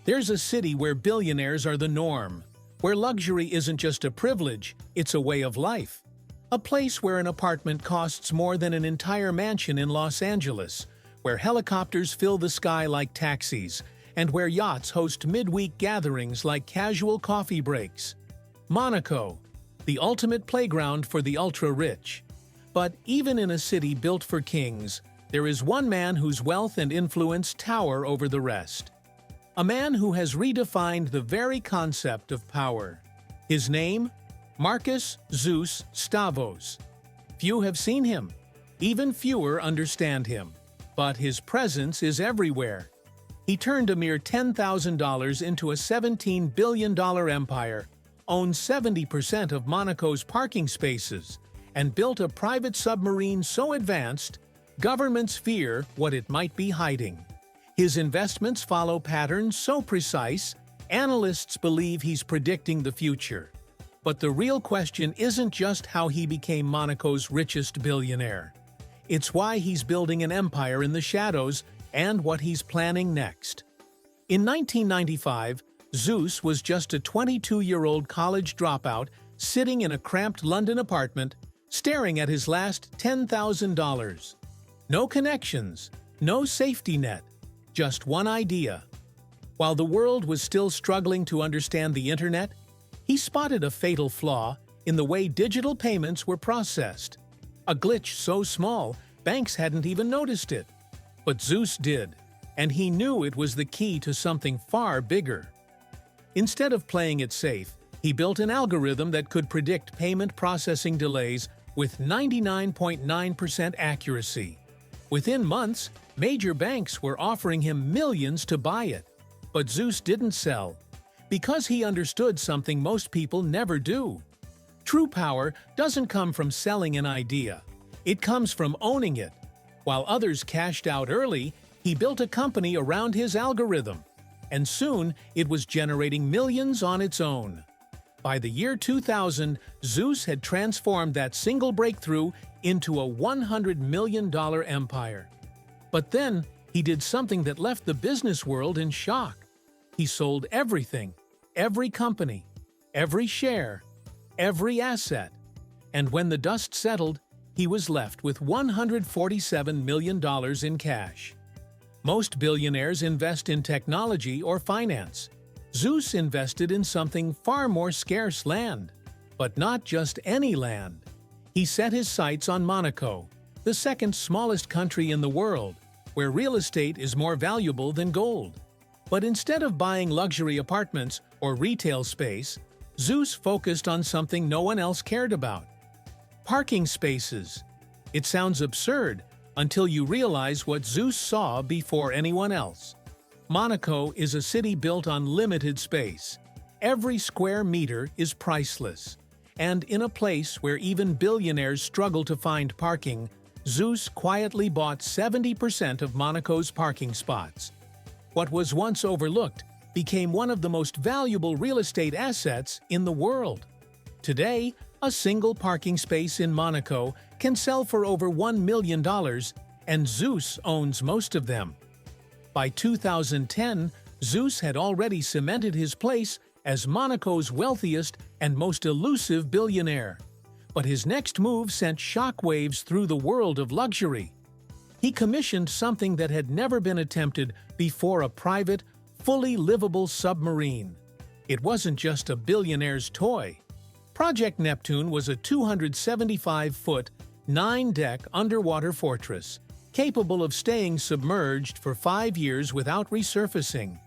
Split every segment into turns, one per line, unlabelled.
There's a city where billionaires are the norm, where luxury isn't just a privilege, it's a way of life. A place where an apartment costs more than an entire mansion in Los Angeles, where helicopters fill the sky like taxis, and where yachts host midweek gatherings like casual coffee breaks. Monaco, the ultimate playground for the ultra-rich. But even in a city built for kings, there is one man whose wealth and influence tower over the rest. A man who has redefined the very concept of power. His name? Marcus Zeus Stavros. Few have seen him. Even fewer understand him. But his presence is everywhere. He turned a mere $10,000 into a $17 billion empire, owns 70% of Monaco's parking spaces, and built a private submarine so advanced, governments fear what it might be hiding. His investments follow patterns so precise, analysts believe he's predicting the future. But the real question isn't just how he became Monaco's richest billionaire. It's why he's building an empire in the shadows and what he's planning next. In 1995, Zeus was just a 22-year-old college dropout sitting in a cramped London apartment, staring at his last $10,000. No connections, no safety net, just one idea. While the world was still struggling to understand the internet, he spotted a fatal flaw in the way digital payments were processed. A glitch so small, banks hadn't even noticed it. But Zeus did, and he knew it was the key to something far bigger. Instead of playing it safe, he built an algorithm that could predict payment processing delays with 99.9% accuracy. Within months, major banks were offering him millions to buy it. But Zeus didn't sell, because he understood something most people never do. True power doesn't come from selling an idea. It comes from owning it. While others cashed out early, he built a company around his algorithm, and soon it was generating millions on its own. By the year 2000, Zeus had transformed that single breakthrough into a $100 million empire. But then, he did something that left the business world in shock. He sold everything, every company, every share, every asset. And when the dust settled, he was left with $147 million in cash. Most billionaires invest in technology or finance. Zeus invested in something far more scarce: land. But not just any land. He set his sights on Monaco, the second smallest country in the world, where real estate is more valuable than gold. But instead of buying luxury apartments or retail space, Zeus focused on something no one else cared about: parking spaces. It sounds absurd until you realize what Zeus saw before anyone else. Monaco is a city built on limited space. Every square meter is priceless. And in a place where even billionaires struggle to find parking, Zeus quietly bought 70% of Monaco's parking spots. What was once overlooked became one of the most valuable real estate assets in the world. Today, a single parking space in Monaco can sell for over $1 million, and Zeus owns most of them. By 2010, Zeus had already cemented his place as Monaco's wealthiest and most elusive billionaire. But his next move sent shockwaves through the world of luxury. He commissioned something that had never been attempted before: a private, fully livable submarine. It wasn't just a billionaire's toy. Project Neptune was a 275-foot, 9-deck underwater fortress, capable of staying submerged for 5 years without resurfacing.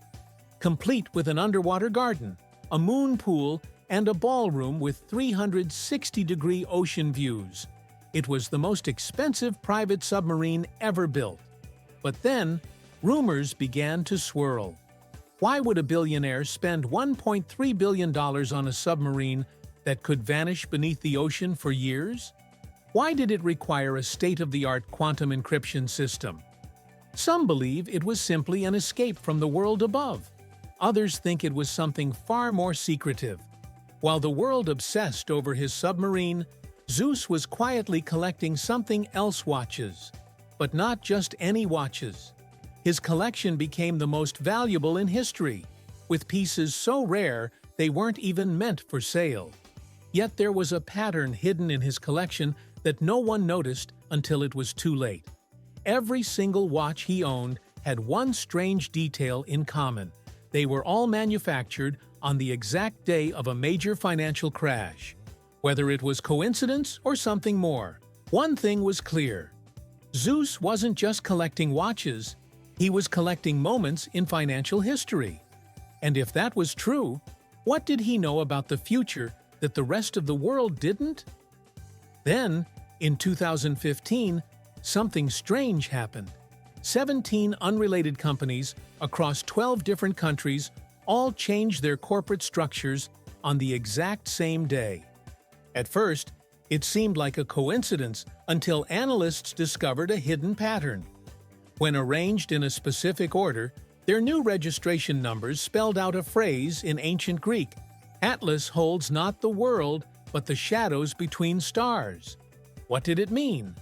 Complete with an underwater garden, a moon pool, and a ballroom with 360-degree ocean views. It was the most expensive private submarine ever built. But then, rumors began to swirl. Why would a billionaire spend $1.3 billion on a submarine that could vanish beneath the ocean for years? Why did it require a state-of-the-art quantum encryption system? Some believe it was simply an escape from the world above. Others think it was something far more secretive. While the world obsessed over his submarine, Zeus was quietly collecting something else: watches. But not just any watches. His collection became the most valuable in history. with pieces so rare they weren't even meant for sale. Yet there was a pattern hidden in his collection that no one noticed until it was too late. Every single watch he owned had one strange detail in common. They were all manufactured on the exact day of a major financial crash. Whether it was coincidence or something more, one thing was clear. Zeus wasn't just collecting watches, he was collecting moments in financial history. And if that was true, what did he know about the future that the rest of the world didn't? Then, in 2015, something strange happened. 17 unrelated companies across 12 different countries all changed their corporate structures on the exact same day. At first, it seemed like a coincidence until analysts discovered a hidden pattern. When arranged in a specific order, their new registration numbers spelled out a phrase in ancient Greek: "Atlas holds not the world, but the shadows between stars." What did it mean?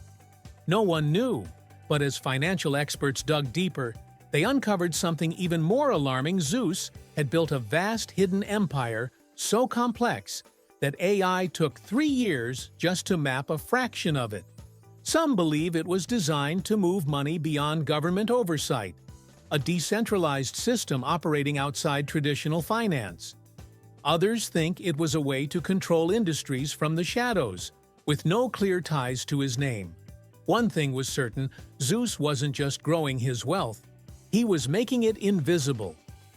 No one knew, but as financial experts dug deeper, they uncovered something even more alarming. Zeus had built a vast hidden empire so complex that AI took 3 years just to map a fraction of it. Some believe it was designed to move money beyond government oversight, a decentralized system operating outside traditional finance. Others think it was a way to control industries from the shadows, with no clear ties to his name. One thing was certain: Zeus wasn't just growing his wealth, he was making it invisible.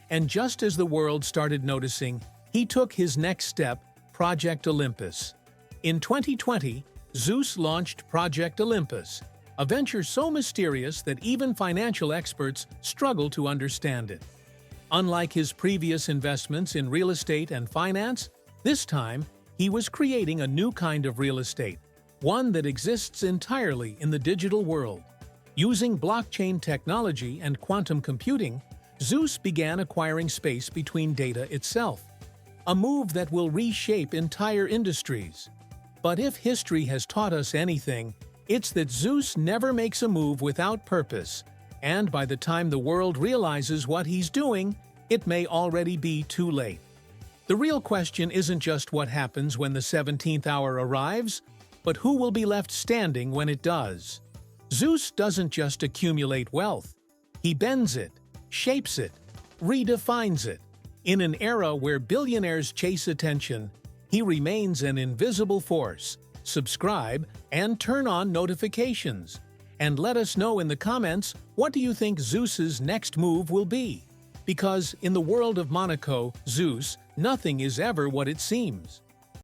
And just as the world started noticing, he took his next step, Project Olympus. In 2020, Zeus launched Project Olympus, a venture so mysterious that even financial experts struggle to understand it. Unlike his previous investments in real estate and finance, this time he was creating a new kind of real estate, one that exists entirely in the digital world. Using blockchain technology and quantum computing, Zeus began acquiring space between data itself, a move that will reshape entire industries. But if history has taught us anything, it's that Zeus never makes a move without purpose, and by the time the world realizes what he's doing, it may already be too late. The real question isn't just what happens when the 17th hour arrives, but who will be left standing when it does. Zeus doesn't just accumulate wealth. He bends it, shapes it, redefines it. In an era where billionaires chase attention, he remains an invisible force. Subscribe and turn on notifications. And let us know in the comments, what do you think Zeus's next move will be? Because in the world of Monaco, Zeus, nothing is ever what it seems.